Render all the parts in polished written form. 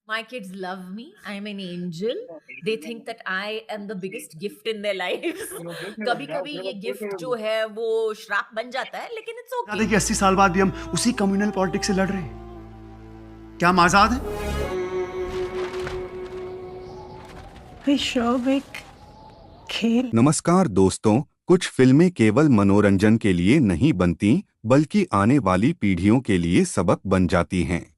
My kids love me. I'm an angel. They think that I am the biggest gift in their lives. कभी-कभी ये gift जो है वो श्राप बन जाता है, लेकिन इट्स याद ओके। है कि 80 साल बाद भी हम उसी कम्युनल पॉलिटिक्स से लड़ रहे हैं। क्या हम आजाद हैं? विश्व एक खेल। नमस्कार दोस्तों, कुछ फिल्में केवल मनोरंजन के लिए नहीं बनती, बल्कि आने वाली पीढ़ियों के लिए सबक बन जाती हैं।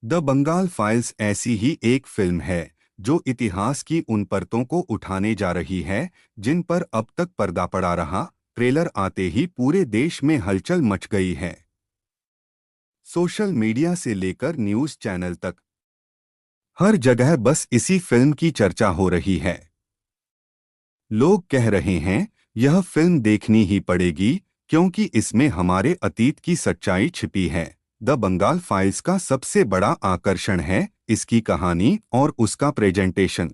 द बंगाल फाइल्स ऐसी ही एक फिल्म है जो इतिहास की उन परतों को उठाने जा रही है जिन पर अब तक पर्दा पड़ा रहा। ट्रेलर आते ही पूरे देश में हलचल मच गई है। सोशल मीडिया से लेकर न्यूज़ चैनल तक हर जगह बस इसी फिल्म की चर्चा हो रही है। लोग कह रहे हैं यह फिल्म देखनी ही पड़ेगी क्योंकि इसमें हमारे अतीत की सच्चाई छिपी है। द बंगाल फाइल्स का सबसे बड़ा आकर्षण है इसकी कहानी और उसका प्रेजेंटेशन।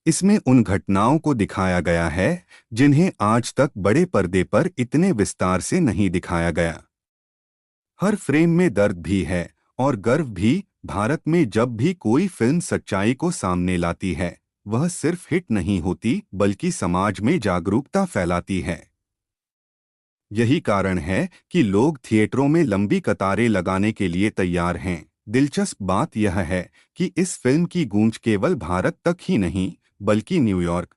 इसमें उन घटनाओं को दिखाया गया है जिन्हें आज तक बड़े पर्दे पर इतने विस्तार से नहीं दिखाया गया। हर फ्रेम में दर्द भी है और गर्व भी। भारत में जब भी कोई फिल्म सच्चाई को सामने लाती है, वह सिर्फ हिट नहीं होती बल्कि समाज में जागरूकता फैलाती है। यही कारण है कि लोग थिएटरों में लंबी कतारें लगाने के लिए तैयार हैं। दिलचस्प बात यह है कि इस फिल्म की गूंज केवल भारत तक ही नहीं, बल्कि न्यूयॉर्क,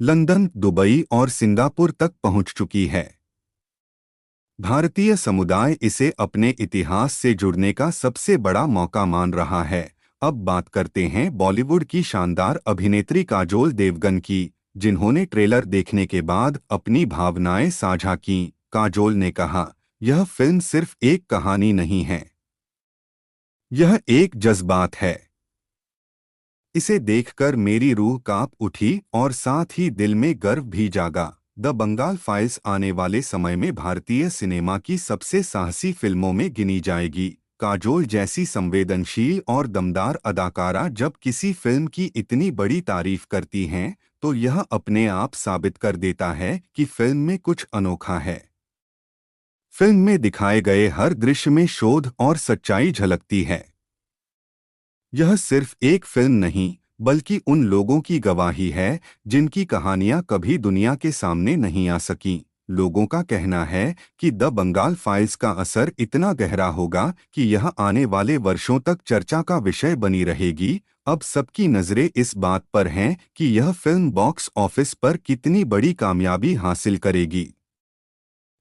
लंदन, दुबई और सिंगापुर तक पहुंच चुकी है। भारतीय समुदाय इसे अपने इतिहास से जुड़ने का सबसे बड़ा मौका मान रहा है। अब बात करते हैं बॉलीवुड की शानदार अभिनेत्री काजोल देवगन की, जिन्होंने ट्रेलर देखने के बाद अपनी भावनाएं साझा की। काजोल ने कहा, यह फिल्म सिर्फ एक कहानी नहीं है, यह एक जज्बात है। इसे देखकर मेरी रूह कांप उठी और साथ ही दिल में गर्व भी जागा। द बंगाल फाइल्स आने वाले समय में भारतीय सिनेमा की सबसे साहसी फिल्मों में गिनी जाएगी। काजोल जैसी संवेदनशील और दमदार अदाकारा जब किसी फिल्म की इतनी बड़ी तारीफ करती हैं, तो यह अपने आप साबित कर देता है कि फिल्म में कुछ अनोखा है। फिल्म में दिखाए गए हर दृश्य में शोध और सच्चाई झलकती है। यह सिर्फ एक फिल्म नहीं, बल्कि उन लोगों की गवाही है जिनकी कहानियां कभी दुनिया के सामने नहीं आ सकीं। लोगों का कहना है कि द बंगाल फाइल्स का असर इतना गहरा होगा कि यह आने वाले वर्षों तक चर्चा का विषय बनी रहेगी। अब सबकी नज़रें इस बात पर हैं कि यह फिल्म बॉक्स ऑफिस पर कितनी बड़ी कामयाबी हासिल करेगी।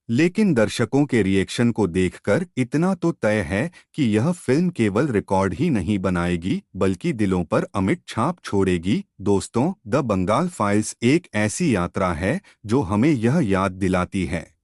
लेकिन दर्शकों के रिएक्शन को देखकर इतना तो तय है कि यह फिल्म केवल रिकॉर्ड ही नहीं बनाएगी, बल्कि दिलों पर अमिट छाप छोड़ेगी। दोस्तों, द बंगाल फाइल्स एक ऐसी यात्रा है जो हमें यह याद दिलाती है